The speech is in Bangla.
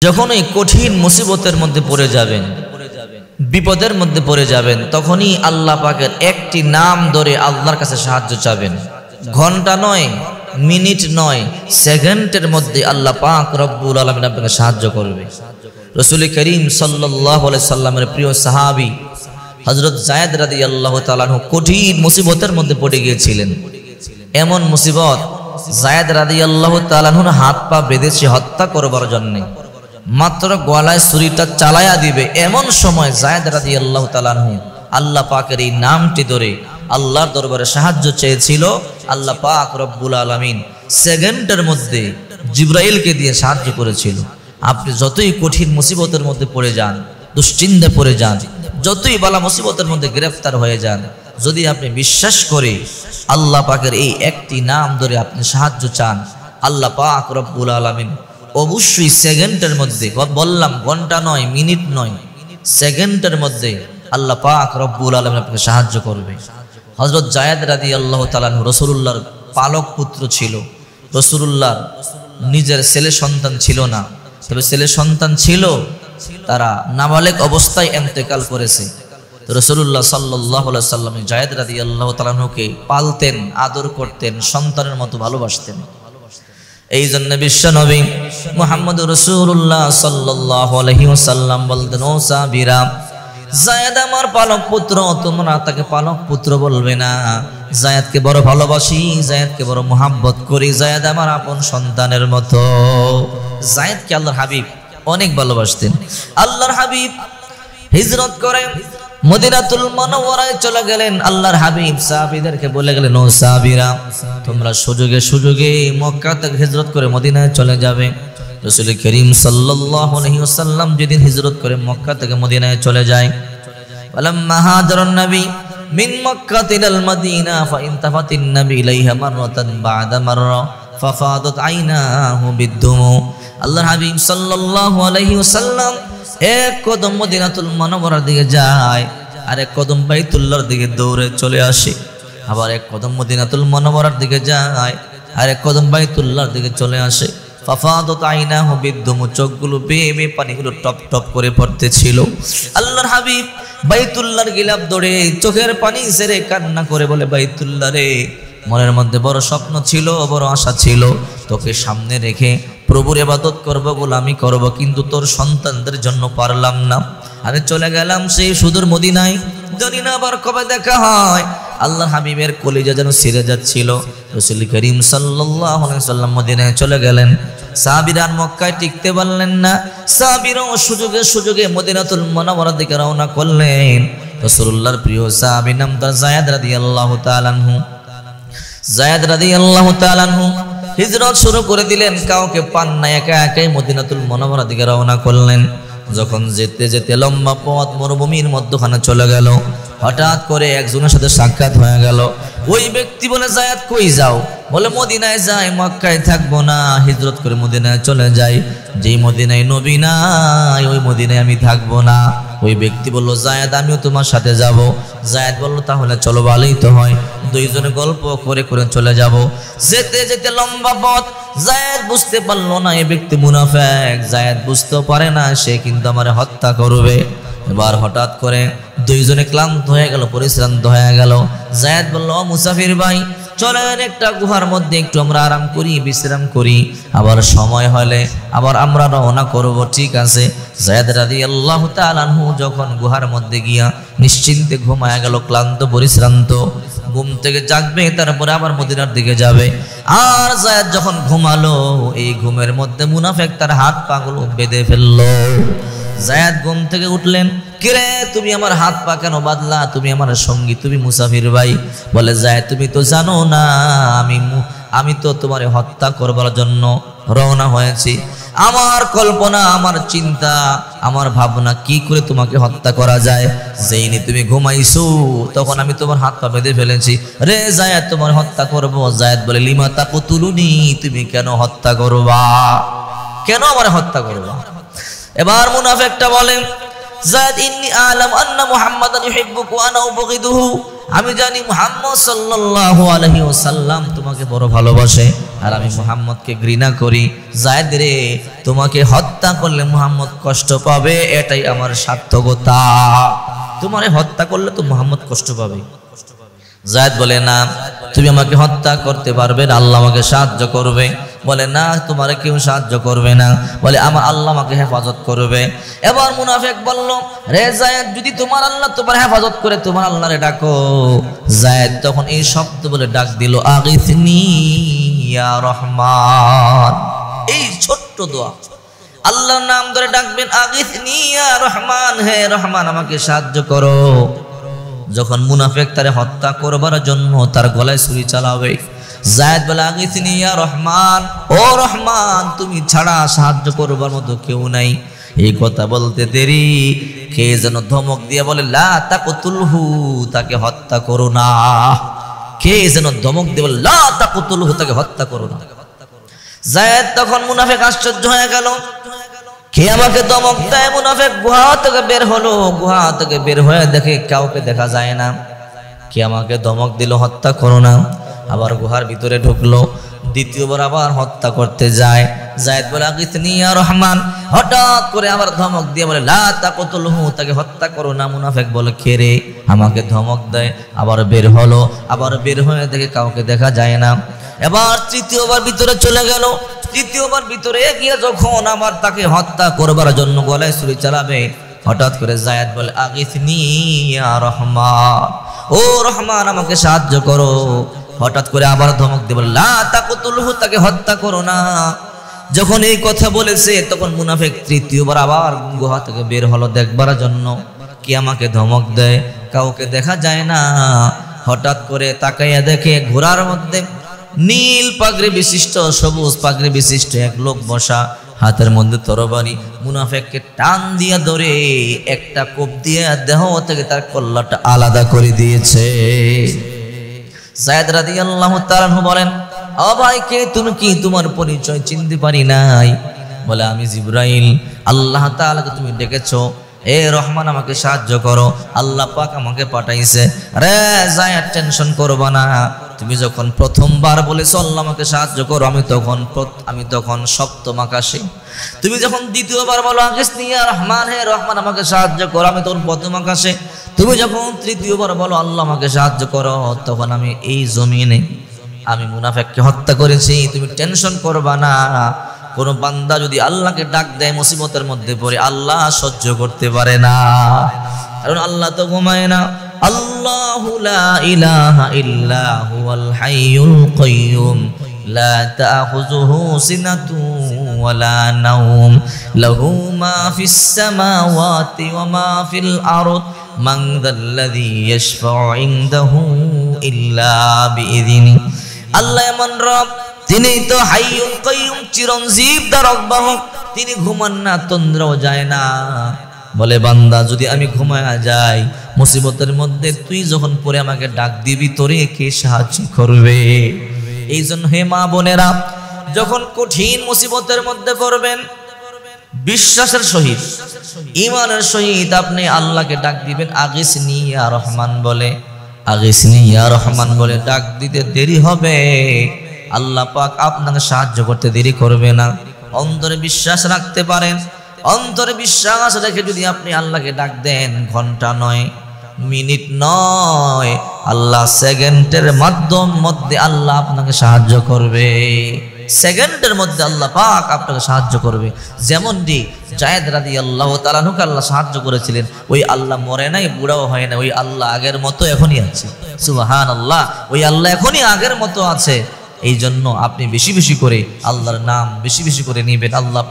যখন এই কঠিন মুসিবতের মধ্যে পড়ে যাবেন, বিপদের মধ্যে পড়ে যাবেন, তখনই আল্লাহ পাকের একটি নাম ধরে আল্লাহর কাছে সাহায্য চাবেন। ঘন্টা নয়, মিনিট নয়, সেকেন্ডের মধ্যে আল্লাহ পাক রব্বুল আলামিন আপনাকে সাহায্য করবে। রাসূল করিম সাল্লাল্লাহু আলাইহি সাল্লামের প্রিয় সাহাবী হযরত যায়েদ রাদিয়াল্লাহু তাআলা আনহু কঠিন মুসিবতের মধ্যে পড়ে গিয়েছিলেন। এমন মুসিবত, যায়েদ রাদিয়াল্লাহু তাআলা আনহুর হাত পা বেঁধেছে হত্যা করবার জন্য, মাত্র গলায় ছুরিটা চালায়া দিবে, এমন সময় যায়েদ রাদিয়াল্লাহু তাআলা আনহু আল্লাহ পাকের এই নামটি ধরে আল্লাহর দরবারে সাহায্য চেয়েছিল। আল্লাহ পাক রব্বুল আলামিন সেকেন্ডের মধ্যে জিবরাইলকে দিয়ে সাহায্য করেছিল। আপনি যতই কঠিন মুসিবতের মধ্যে পড়ে যান, দুশ্চিন্তায় পড়ে যান, যতই বালা মুসিবতের মধ্যে গ্রেফতার হয়ে যান, যদি আপনি বিশ্বাস করে আল্লাহ পাকের এই একটি নাম ধরে আপনি সাহায্য চান, আল্লাহ পাক রব্বুল আলামিন অবশ্যই সেকেন্ডের মধ্যে, বললাম ঘন্টা নয়, মিনিট নয়, সেকেন্ডের মধ্যে আল্লাহ পাক রব্বুল আলামিন আপনাকে সাহায্য করবে। হযরত যায়েদ রাদিয়াল্লাহু তাআলা আনহু রাসূলুল্লাহর পালক পুত্র ছিল। রাসূলুল্লাহর নিজের ছেলে সন্তান ছিল না, তবে ছেলে সন্তান ছিল, তারা নাবালেগ অবস্থায় ইন্তেকাল করেছে। রাসূলুল্লাহ সাল্লাল্লাহু আলাইহি সাল্লাম যায়েদ রাদিয়াল্লাহু তাআলা আনহুকে পালতেন, আদর করতেন, সন্তানের মতো ভালোবাসতেন। এই জন্য বিশ্বনবী মুহাম্মদুর রাসূলুল্লাহ সাল্লাল্লাহু আলাইহি ওয়াসাল্লাম বলতেন, ও সাহাবীরা, যায়েদ আমার পালক পুত্র, তোমরা তাকে পালক পুত্র বলবে না। যায়েদকে বড় ভালোবাসি, যায়েদকে বড় মুহাব্বত করি, যায়েদ আমার আপন সন্তানের মতো। যায়েদকে আল্লাহর হাবিব অনেক ভালোবাসতেন। আল্লাহর হাবিব হিজরত করে মদিনাতুল মুনাওয়ারায় চলে গেলেন। আল্লাহর হাবিব সাহাবীদেরকে বলে গেলেন, ও সাহাবীরা, তোমরা সুযোগে সুযোগে মক্কা থেকে হিজরত করে মদিনায় চলে যাবে। রাসূল করিম সাল্লাল্লাহু আলাইহি ওয়াসাল্লাম যেদিন হিজরত করে মক্কা থেকে মদিনায় চলে যায়, ফালাম্মা হাজারান নবী মিন মক্কা ইলাল মদিনা ফাইনতাফাতিন নবী ইলাইহা মাররাতান বা'দা মাররা ফাফাদাত আইনাহু বিদ্দুমু। আল্লাহর হাবিব সাল্লাল্লাহু আলাইহি ওয়াসাল্লাম এক কদম মদিনাতুল মুনাওয়ারার দিকে যায়, আর এক কদম বাইতুল্লাহর দিকে দৌড়ে চলে আসে। আবার এক কদম মদিনাতুল মুনাওয়ারার দিকে যায়, আর এক কদম বাইতুল্লাহর দিকে চলে আসে। ফাফাদাত আইনাহু বিদ্দুমু, চোখগুলো বেয়ে বেয়ে পানিগুলো টপ টপ করে পড়তেছিল। আল্লাহর হাবিব বাইতুল্লাহর গিলাফ ধরে চোখের পানি ছেড়ে কান্না করে বলে, বাইতুল্লাহ রে, মনের মধ্যে বড় স্বপ্ন ছিল, বড় আশা ছিল, তোকে সামনে রেখে প্রভুর ইবাদত করব, গোলামি করব, কিন্তু তোর সন্তানদের জন্য পারলাম না। আমি চলে গেলাম সেই সুদূর মদিনায়, জানি না আবার কবে দেখা হয়। আল্লাহর হাবিবের কলিজা যেন ছিঁড়ে যাচ্ছিল। রাসূল করিম সাল্লাল্লাহু আলাইহি ওয়াসাল্লাম মদিনায় চলে গেলেন। সাহাবীরা মক্কায় টিকতে পারলেন না। সাহাবীরাও সুযোগে সুযোগে মদিনাতুল মুনাওয়ারার দিকে রওনা করলেন। রাসূলুল্লাহর প্রিয় সাহাবী নাম তার যায়েদ রাদিয়াল্লাহু তাআলা আনহু। যায়েদ রাদিয়াল্লাহু তাআলা আনহু হিজরত শুরু করে দিলেন। কাউকে পান না, একা একাই মদিনাতুল মুনাওয়ারার দিকে রওনা করলেন। যখন যেতে যেতে লম্বা পথ মরুভূমির মধ্যখানে চলে গেল, হঠাৎ করে একজনের সাথে সাক্ষাৎ হয়ে গেল। ওই ব্যক্তি বলে, যায়েদ কই যাও? বলে, মদিনায় যাই, মক্কায় থাকবো না, হিজরত করে মদিনায় চলে যাই। যেই মদিনায় নবী নাই, ওই মদিনায় আমি থাকবো না। ওই ব্যক্তি বলল, যায়েদ আমিও তোমার সাথে যাব। যায়েদ বলল, তাহলে চলো, ভালোই তো হয়, দুইজনে গল্প করে করে চলে যাব। যেতে যেতে লম্বা পথ, যায়েদ বুঝতে পারলো না এই ব্যক্তি মুনাফিক। যায়েদ বুঝতেও পারে না সে কিন্তু আমারে হত্যা করবে। এবার হঠাৎ করে দুইজনে ক্লান্ত হয়ে গেল, পরিশ্রান্ত হয়ে গেল। যায়েদ বলল, ও মুসাফির ভাই, চলেন একটা গুহার মধ্যে একটু আমরা আরাম করি, বিশ্রাম করি, আবার সময় হলে আবার আমরা রওনা করব। ঠিক আছে। যায়েদ রাদিয়াল্লাহু তাআলা আনহু যখন গুহার মধ্যে গিয়া নিশ্চিন্তে ঘুমায় গেল, ক্লান্ত পরিশ্রান্ত, ঘুম থেকে জাগবে, তারপরে আবার মদিনার দিকে যাবে। আর যায়েদ যখন ঘুমালো, এই ঘুমের মধ্যে মুনাফিক তার হাত পাগুলো বেঁধে ফেললো। যায়েদ ঘুম থেকে উঠলেন, কিরে তুমি আমার হাত পা কেন বাঁধলা? তুমি আমার সঙ্গী, তুমি মুসাফির ভাই। বলে, যায়েদ তুমি তো জানো না আমি তো তোমার হত্যা করবার জন্য রওনা হয়েছি। আমার কল্পনা, আমার চিন্তা, আমার ভাবনা, কি করে তোমাকে হত্যা করা যায়। যেইনি তুমি ঘুমাইছো তখন আমি তোমার হাত পা বেঁধে ফেলেছি। রে যায়েদ, তোমার হত্যা করব। যায়েদ বলে, লিমা তাকতুলুনি, তুমি কেন হত্যা করবা? কেন আমার হত্যা করবা? এবার মুনাফিকটা বলে, যায়েদ, ইন্নী আ'লাম আন্না মুহাম্মাদান ইউহিব্বুকা ওয়া আনা উবগিদুহু, আমি জানি মুহাম্মদ সাল্লাল্লাহু আলাইহি ওয়াসাল্লাম তোমাকে বড় ভালোবাসে, আর আমি মুহাম্মদকে ঘৃণা করি। যায়েদ রে, তোমাকে হত্যা করলে মুহাম্মদ কষ্ট পাবে, এটাই আমার সার্থকতা। তোমারে হত্যা করলে তো মুহাম্মদ কষ্ট পাবে। যায়েদ বলে, না, তুমি আমাকে হত্যা করতে পারবে না, আল্লাহ আমাকে সাহায্য করবে। বলে, না, তোমারে কেউ সাহায্য করবে না। বলে, আমার আল্লাহ আমাকে হেফাজত করবে। এবার মুনাফিক বলল, রে যায়েদ, যদি তোমার আল্লাহ তোমার হেফাজত করে, তোমার আল্লাহরে ডাকো। যায়েদ তখন এই শব্দ বলে ডাক দিল, আগিথনি ইয়া রহমান। এই ছোট্ট দোয়া, আল্লাহর নাম ধরে ডাকবেন, আগিথনি ইয়া রহমান, হে রহমান আমাকে সাহায্য করো। যখন মুনাফিক তারে হত্যা করবার জন্য তার গলায় ছুরি চালাবে, যায়েদ বলে, আগিথনি ইয়া রহমান, ও রহমান, তুমি ছাড়া সাহায্য করবার মতো কেউ নাই। এই কথা বলতে দেরি কে যেন ধমক দিয়ে বলে, লা তাকতুলহু, তাকে হত্যা করো না। কে যেন ধমক দিয়ে বলে, লা তাকতুলহু, তাকে হত্যা করো না। যায়েদ তখন মুনাফিক আশ্চর্য হয়ে গেল, কে আমাকে ধমক দেয়? মুনাফিক গুহা থেকে বের হলো, গুহা থেকে বের হয়ে দেখে কাউকে দেখা যায় না। কে আমাকে ধমক দিল হত্যা করো না? আবার গুহার ভিতরে ঢুকলো, দ্বিতীয়বার আবার হত্যা করতে যায়। যায়েদ বলে, আগিথনি ইয়া রহমান। হঠাৎ করে আবার ধমক দিয়ে বলে, লা তাকতুলহু, তাকে হত্যা করো না। মুনাফিক বলে, কে রে আমাকে ধমক দেয়? আবার বের হলো, আবার বের হয়ে দেখে কাউকে দেখা যায় না। এবার তৃতীয়বার ভিতরে চলে গেল। তৃতীয়বার ভিতরে গিয়ে যখন আবার তাকে হত্যা করবার জন্য গলায় ছুরি চালাবে, হঠাৎ করে যায়েদ বলে, আগিথনি ইয়া রহমান, ও রহমান আমাকে সাহায্য করো। হঠাৎ করে আবার ধমক দিয়ে বলে, লা তাকতুলহু, তাকে হত্যা করো না। যখন এই কথা বলেছে তখন মুনাফিক তৃতীয়বার আবার গুহা থেকে বের হলো দেখবার জন্য, কি আমাকে ধমক দেয়? কাউকে দেখা যায় না। হঠাৎ করে তাকাইয়া দেখে ঘোড়ার মধ্যে নীল পাগড়ি বিশিষ্ট, সবুজ পাগড়ি বিশিষ্ট এক লোক বসা, হাতের মধ্যে তরবারি। মুনাফিককে টান দিয়া ধরে একটা কোপ দিয়ে দেহ থেকে তার কল্লাটা আলাদা করে দিয়েছে। যায়েদ রাদিয়াল্লাহু তাআলা বলেন, ও ভাই, কে তুমি? কি তোমার পরিচয় চিনতে পারি নাই। বলে, আমি জিবরাইল, আল্লাহ তাআলাকে তুমি ডেকেছো, এ রহমান আমাকে সাহায্য করো, আল্লাহ পাক আমাকে পাঠাইছে। আরে যায়েদ, টেনশন করবা না। তুমি যখন প্রথমবার বলেছো আল্লাহ আমাকে সাহায্য করো, আমি তখন সপ্তম আকাশে। তুমি যখন দ্বিতীয়বার বলো, আগিথনি ইয়া রহমান, হে রহমান আমাকে সাহায্য করো, আমি তখন প্রথম আকাশে। তুমি যখন তৃতীয়বার বলো আল্লাহ আমাকে সাহায্য করো, তখন আমি এই জমিনে। আমি মুনাফিককে হত্যা করেছি, তুমি টেনশন করবা না। কোন বান্দা যদি আল্লাহকে ডাক দেয় মুসিবতের মধ্যে পড়ে, আল্লাহ সহ্য করতে পারে না, কারণ আল্লাহ তো ঘুমায় না। আল্লাহু লা ইলাহা ইল্লা হুয়াল হাইয়ুল কাইয়ুম লা তাখুযুহু সিনাতুন ওয়ালা নাওম লাহু মা ফিস সামাওয়াতি ওয়া মা ফিল আরদ মান যাল্লাযী ইয়াশফাউ ইনদাহু ইল্লা বিইযনি। আল্লাহ এমন রব, তিনি তো হাইয়ুল কাইয়ুম, চিরঞ্জীব ধারক বাহক। তিনি ঘুমান না, তন্দ্রাও যায় না। বলে, বান্দা যদি আমি ঘুমায়া যাই মুসিবতের মধ্যে, তুই যখন পরে আমাকে ডাক দিবি, তোরে কে সাহায্য করবে? এই জন্য হে মা বোনেরা, যখন কঠিন মুসিবতের মধ্যে পড়বেন, বিশ্বাসের সহিত, ঈমানের সহিত আপনি আল্লাহকে ডাক দিবেন, আগিথনি ইয়া রহমান বলে। আগিথনি ইয়া রহমান বলে ডাক দিতে দেরি হবে, আল্লাহ পাক আপনাকে সাহায্য করতে দেরি করবে না। অন্তরে বিশ্বাস রাখতে পারেন। অন্তরে বিশ্বাস রেখে যদি আপনি আল্লাহকে ডাক দেন, ঘন্টা নয়, মিনিট নয়, আল্লাহ সেকেন্ডের মধ্যে আল্লাহ আপনাকে সাহায্য করবে। সেকেন্ডের মধ্যে আল্লাহ পাক আপনাকে সাহায্য করবে। যেমনটি যায়েদ রাদিয়াল্লাহু তাআলা আনহুকে আল্লাহ সাহায্য করেছিলেন, ওই আল্লাহ মরে নাই, বুড়াও হয় না, ওই আল্লাহ আগের মতো এখনই আছে। সুবহানাল্লাহ, ওই আল্লাহ এখনই আগের মতো আছে। এই জন্য আপনি বেশি বেশি করে আল্লাহর নাম বেশি বেশি করে নিবেন। আল্লাহ